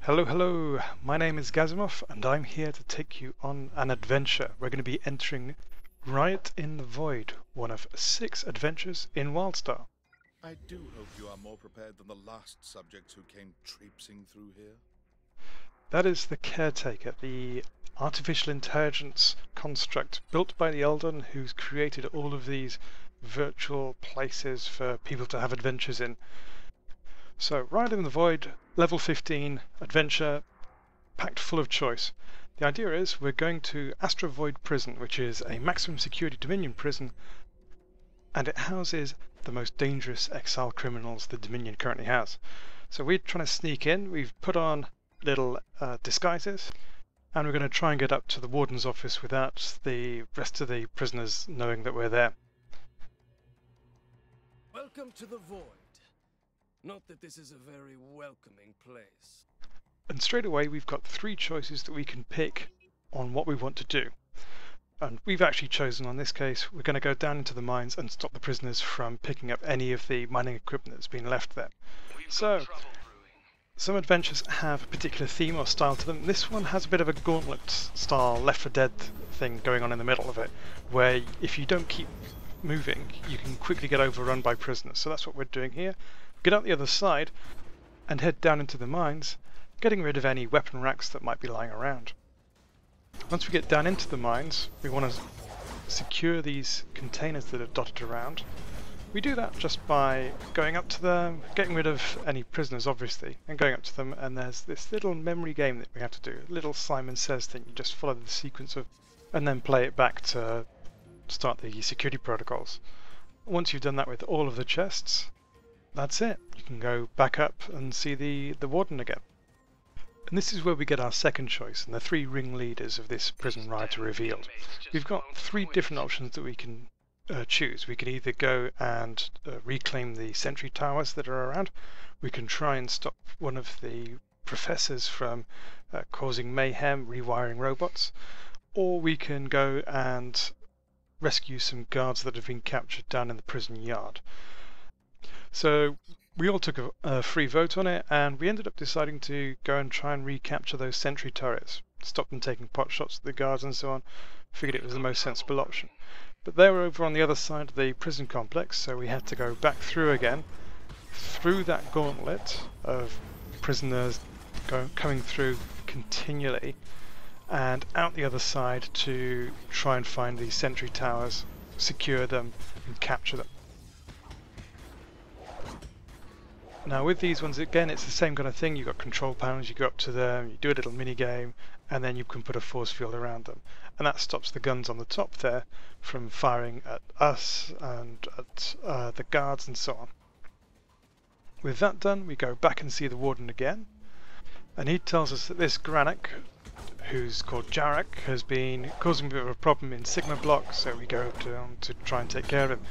Hello, hello, my name is Gazimov and I'm here to take you on an adventure. We're going to be entering Riot in the Void, one of 6 adventures in WildStar. I do hope you are more prepared than the last subjects who came traipsing through here. That is the Caretaker, the artificial intelligence construct built by the Eldon, who's created all of these virtual places for people to have adventures in. So, Riot in the Void, level 15, adventure, packed full of choice. The idea is we're going to Astro Void Prison, which is a maximum security Dominion prison, and it houses the most dangerous exile criminals the Dominion currently has. So we're trying to sneak in. We've put on little disguises, and we're going to try and get up to the warden's office without the rest of the prisoners knowing that we're there. Welcome to the Void. Not that this is a very welcoming place. And straight away we've got 3 choices that we can pick on what we want to do. And we've actually chosen, on this case, we're going to go down into the mines and stop the prisoners from picking up any of the mining equipment that's been left there. So, some adventures have a particular theme or style to them. This one has a bit of a gauntlet style Left 4 Dead thing going on in the middle of it, where if you don't keep moving, you can quickly get overrun by prisoners. So that's what we're doing here. Get out the other side and head down into the mines, getting rid of any weapon racks that might be lying around. Once we get down into the mines, we want to secure these containers that are dotted around. We do that just by going up to them, getting rid of any prisoners obviously, and going up to them, and there's this little memory game that we have to do, a little Simon Says thing. You just follow the sequence of, and then play it back to start the security protocols. Once you've done that with all of the chests, that's it. You can go back up and see the warden again. And this is where we get our second choice, and the 3 ringleaders of this prison riot are revealed. We've got 3 different options that we can choose. We can either go and reclaim the sentry towers that are around. We can try and stop one of the professors from causing mayhem, rewiring robots. Or we can go and rescue some guards that have been captured down in the prison yard. So we all took a free vote on it, and we ended up deciding to go and try and recapture those sentry turrets, stop them taking pot shots at the guards and so on. Figured it was the most sensible option. But they were over on the other side of the prison complex, so we had to go back through again, through that gauntlet of prisoners coming through continually, and out the other side to try and find these sentry towers, secure them, and capture them. Now with these ones, again, it's the same kind of thing. You've got control panels, you go up to them, you do a little mini game, and then you can put a force field around them. And that stops the guns on the top there from firing at us and at the guards and so on. With that done, we go back and see the warden again, and he tells us that this Granik, who's called Jarek, has been causing a bit of a problem in Sigma Block, so we go down to try and take care of him.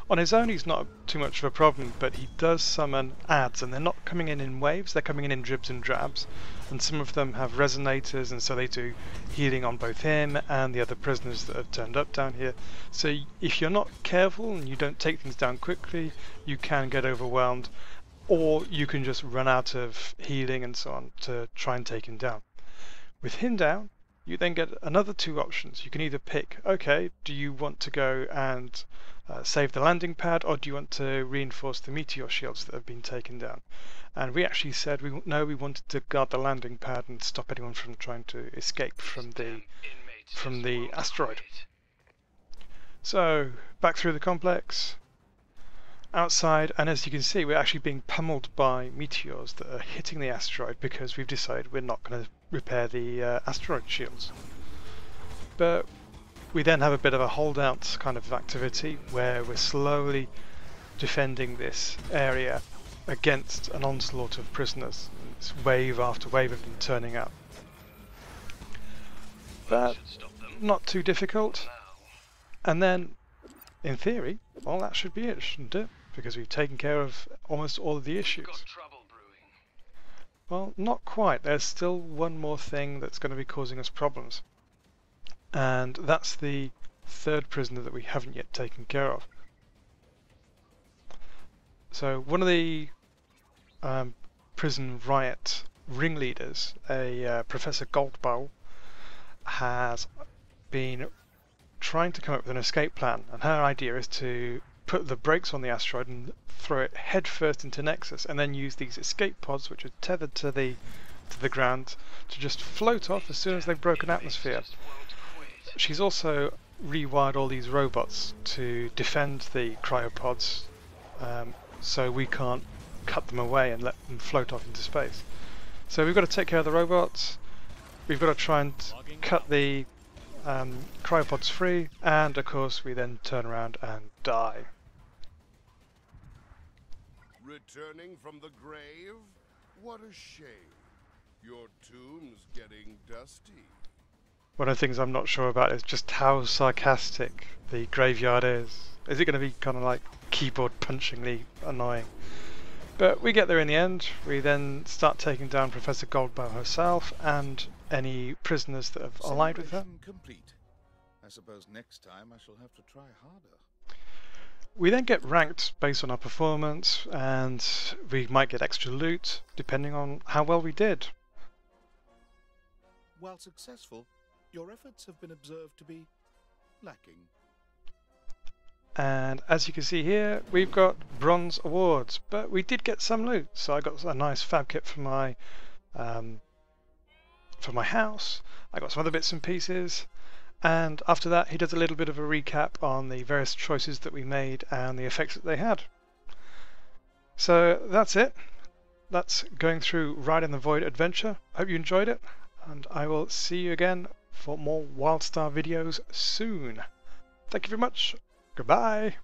On his own he's not too much of a problem, but he does summon ads, and they're not coming in waves, they're coming in dribs and drabs, and some of them have resonators, and so they do healing on both him and the other prisoners that have turned up down here. So if you're not careful and you don't take things down quickly, you can get overwhelmed, or you can just run out of healing and so on to try and take him down. With him down, you then get another 2 options. You can either pick, okay, do you want to go and save the landing pad, or do you want to reinforce the meteor shields that have been taken down? And we actually said we wanted to guard the landing pad and stop anyone from trying to escape from the asteroid. So back through the complex, outside, and as you can see, we're actually being pummeled by meteors that are hitting the asteroid because we've decided we're not going to repair the asteroid shields. But we then have a bit of a holdout kind of activity where we're slowly defending this area against an onslaught of prisoners. It's wave after wave have been turning up. But not too difficult. And then, in theory, well, that should be it, shouldn't it? Because we've taken care of almost all of the issues. Well, not quite. There's still one more thing that's going to be causing us problems. And that's the 3rd prisoner that we haven't yet taken care of. So one of the prison riot ringleaders, a Professor Goldbow, has been trying to come up with an escape plan, and her idea is to put the brakes on the asteroid and throw it head first into Nexus, and then use these escape pods, which are tethered to the ground, to just float off as soon as they've broken atmosphere. She's also rewired all these robots to defend the cryopods, so we can't cut them away and let them float off into space. So we've got to take care of the robots, we've got to try and cut the cryopods free, and of course we then turn around and die. Returning from the grave? What a shame. Your tomb's getting dusty. One of the things I'm not sure about is just how sarcastic the graveyard is. Is it going to be kind of like keyboard punchingly annoying? But we get there in the end. We then start taking down Professor Goldbow herself and any prisoners that have allied with her. Simulation complete. I suppose next time I shall have to try harder. We then get ranked based on our performance, and we might get extra loot depending on how well we did. While successful, your efforts have been observed to be lacking. And as you can see here, we've got bronze awards, but we did get some loot. So I got a nice fab kit for my house. I got some other bits and pieces, and after that he does a little bit of a recap on the various choices that we made and the effects that they had. So that's it. That's going through Riot in the Void adventure. Hope you enjoyed it, and I will see you again for more WildStar videos soon. Thank you very much. Goodbye.